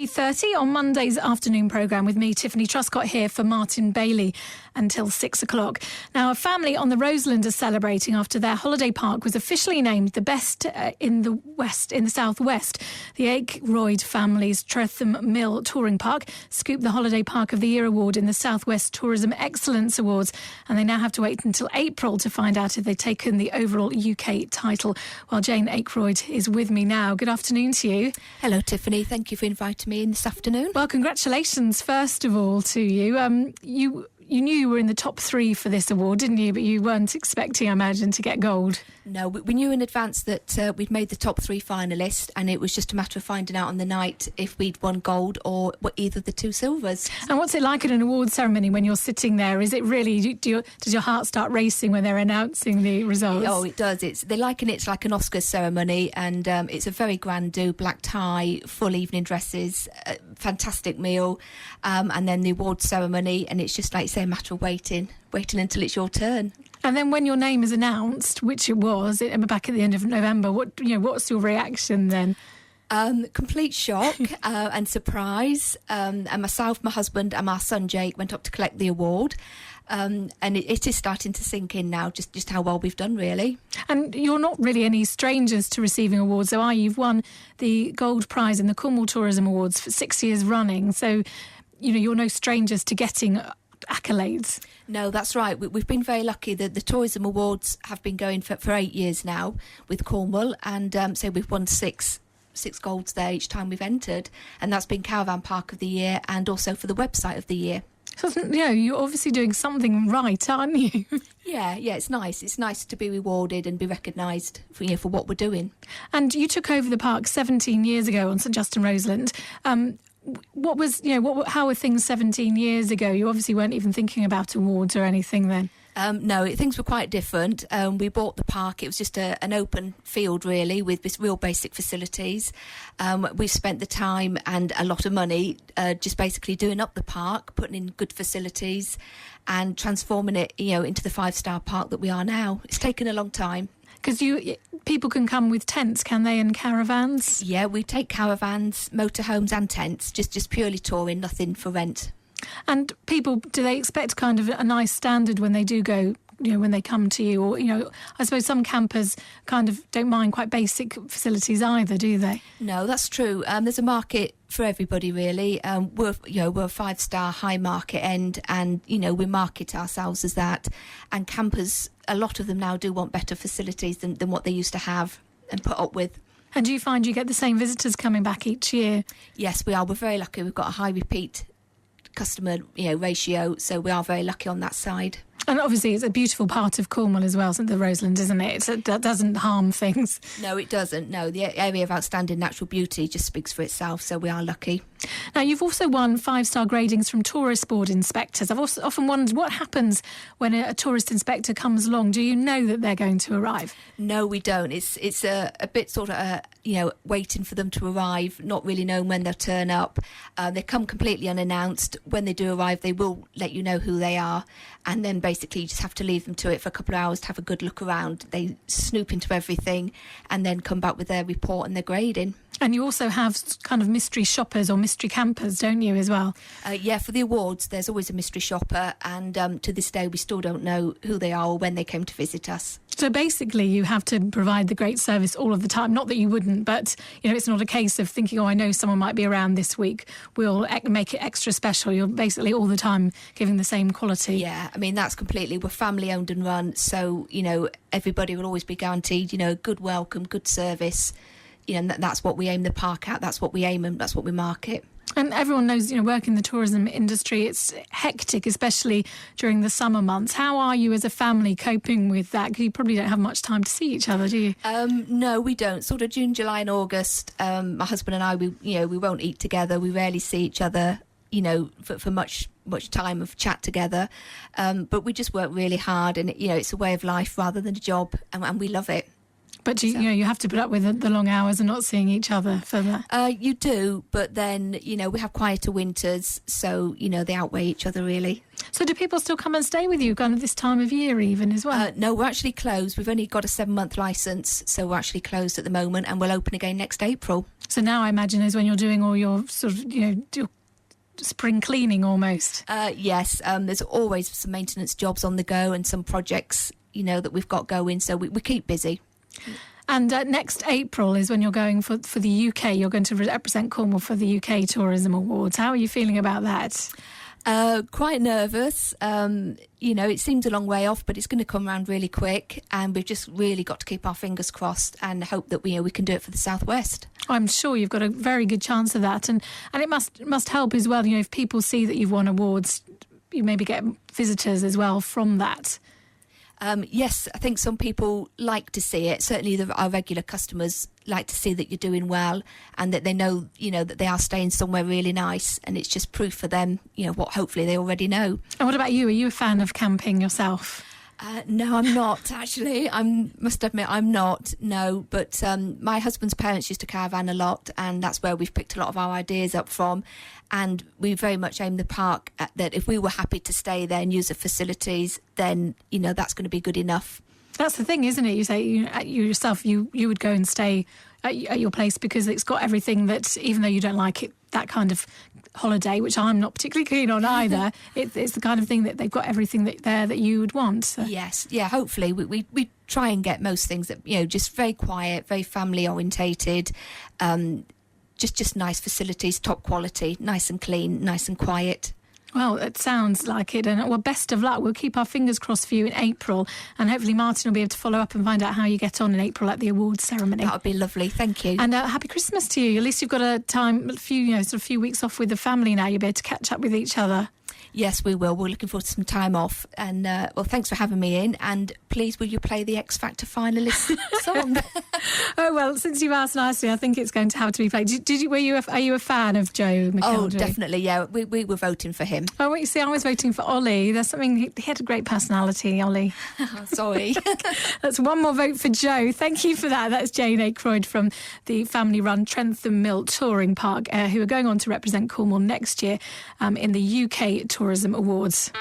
30 on Monday's afternoon programme with me, Tiffany Truscott, here for Martin Bailey until 6 o'clock. Now, a family on the Roseland are celebrating after their holiday park was officially named the best in the southwest. The Aykroyd family's Trethem Mill touring park scooped the Holiday Park of the Year award in the Southwest Tourism Excellence Awards, and they now have to wait until April to find out if they've taken the overall UK title. Well, Jane Aykroyd is with me now. Good afternoon to you. Hello, Tiffany. Thank you for inviting me in this afternoon. Well, congratulations, first of all, to you. You knew you were in the top 3 for this award, didn't you? But you weren't expecting, I imagine, to get gold. No, we knew in advance that we'd made the top 3 finalists, and it was just a matter of finding out on the night if we'd won gold or either the 2 silvers. And what's it like at an award ceremony when you're sitting there? Is it really, does your heart start racing when they're announcing the results? Oh, it does. They liken it to like an Oscars ceremony, and it's a very grand do, black tie, full evening dresses, fantastic meal, and then the award ceremony, and it's just like, say, a matter of waiting until it's your turn. And then when your name is announced, which it was back at the end of November, what's your reaction then? Complete shock and surprise. And myself, my husband and my son Jake went up to collect the award. And it is starting to sink in now, just how well we've done, really. And you're not really any strangers to receiving awards, so are you? You've won the gold prize in the Cornwall Tourism Awards for 6 years running, so you're no strangers to getting accolades. No, that's right. We've been very lucky that the Tourism Awards have been going for 8 years now with Cornwall, and so we've won six golds there each time we've entered, and that's been Caravan Park of the Year and also for the website of the year. So, you're obviously doing something right, aren't you? Yeah, it's nice. It's nice to be rewarded and be recognised for what we're doing. And you took over the park 17 years ago on St Justin Roseland. How were things 17 years ago? You obviously weren't even thinking about awards or anything then. No, things were quite different. We bought the park. It was just an open field, really, with real basic facilities. We've spent the time and a lot of money just basically doing up the park, putting in good facilities and transforming it, into the 5-star park that we are now. It's taken a long time. Because people can come with tents, can they, and caravans? Yeah, we take caravans, motorhomes and tents, just purely touring, nothing for rent. And people, do they expect kind of a nice standard when they do go, when they come to you? Or, I suppose some campers kind of don't mind quite basic facilities either, do they? No, that's true. There's a market for everybody, really. We're a 5-star high market end, and, we market ourselves as that. And campers, a lot of them now do want better facilities than what they used to have and put up with. And do you find you get the same visitors coming back each year? Yes, we are. We're very lucky. We've got a high repeat customer ratio, so we are very lucky on that side. And obviously it's a beautiful part of Cornwall as well, the Roseland, isn't it? That doesn't harm things. No, it doesn't. No, the area of outstanding natural beauty just speaks for itself, so we are lucky. Now, you've also won 5-star gradings from tourist board inspectors. I've also often wondered what happens when a tourist inspector comes along. Do you know that they're going to arrive? No, we don't. It's a bit sort of, waiting for them to arrive, not really knowing when they'll turn up. They come completely unannounced. When they do arrive, they will let you know who they are, and then basically you just have to leave them to it for a couple of hours to have a good look around. They snoop into everything and then come back with their report and their grading. And you also have kind of mystery shoppers or mystery campers, don't you, as well? Yeah, for the awards, there's always a mystery shopper, and to this day we still don't know who they are or when they came to visit us. So basically you have to provide the great service all of the time. Not that you wouldn't, but it's not a case of thinking, I know someone might be around this week, we'll make it extra special. You're basically all the time giving the same quality. Yeah, that's completely, we're family owned and run, so everybody will always be guaranteed good welcome, good service. And that's what we aim the park at, that's what we aim and that's what we market. And everyone knows, working in the tourism industry, it's hectic, especially during the summer months. How are you as a family coping with that? Because you probably don't have much time to see each other, do you? No, we don't. Sort of June, July and August, my husband and I, we won't eat together. We rarely see each other, for much time of chat together. But we just work really hard, and, it's a way of life rather than a job, and we love it. But you have to put up with the long hours and not seeing each other for that. You do, but then, we have quieter winters, so, they outweigh each other, really. So do people still come and stay with you kind of this time of year even as well? No, we're actually closed. We've only got a 7-month licence, so we're actually closed at the moment, and we'll open again next April. So now I imagine is when you're doing all your sort of, your spring cleaning almost. Yes, there's always some maintenance jobs on the go and some projects, that we've got going, so we keep busy. And next April is when you're going for the UK. You're going to represent Cornwall for the UK Tourism Awards. How are you feeling about that? Quite nervous. It seems a long way off, but it's going to come around really quick, and we've just really got to keep our fingers crossed and hope that we can do it for the South West. I'm sure you've got a very good chance of that, and it must help as well. If people see that you've won awards, you maybe get visitors as well from that. Yes, I think some people like to see it. Certainly our regular customers like to see that you're doing well and that they know, that they are staying somewhere really nice, and it's just proof for them, what hopefully they already know. And what about you? Are you a fan of camping yourself? No, I'm not, actually. Must admit, I'm not, no. But my husband's parents used to caravan a lot, and that's where we've picked a lot of our ideas up from. And we very much aim the park at that if we were happy to stay there and use the facilities, then, that's going to be good enough. That's the thing, isn't it? You say you yourself, you would go and stay at your place because it's got everything that, even though you don't like it, that kind of holiday, which I'm not particularly keen on either, it's the kind of thing that they've got everything that you would want. So. Yes, yeah, hopefully we try and get most things that, just very quiet, very family orientated, just nice facilities, top quality, nice and clean, nice and quiet. Well, it sounds like it. And best of luck. We'll keep our fingers crossed for you in April. And hopefully Martin will be able to follow up and find out how you get on in April at the awards ceremony. That would be lovely. Thank you. And happy Christmas to you. At least you've got a few weeks off with the family now. You'll be able to catch up with each other. Yes, we will. We're looking forward to some time off. And, thanks for having me in. And please, will you play the X Factor finalist song? Oh, well, since you've asked nicely, I think it's going to have to be played. Are you a fan of Joe McElderry? Oh, definitely, yeah. We were voting for him. Oh, what you see, I was voting for Ollie. There's something, he had a great personality, Ollie. Sorry. That's one more vote for Joe. Thank you for that. That's Jane Aykroyd from the family-run Trethem Mill Touring Park, who are going on to represent Cornwall next year in the UK Tourism Awards.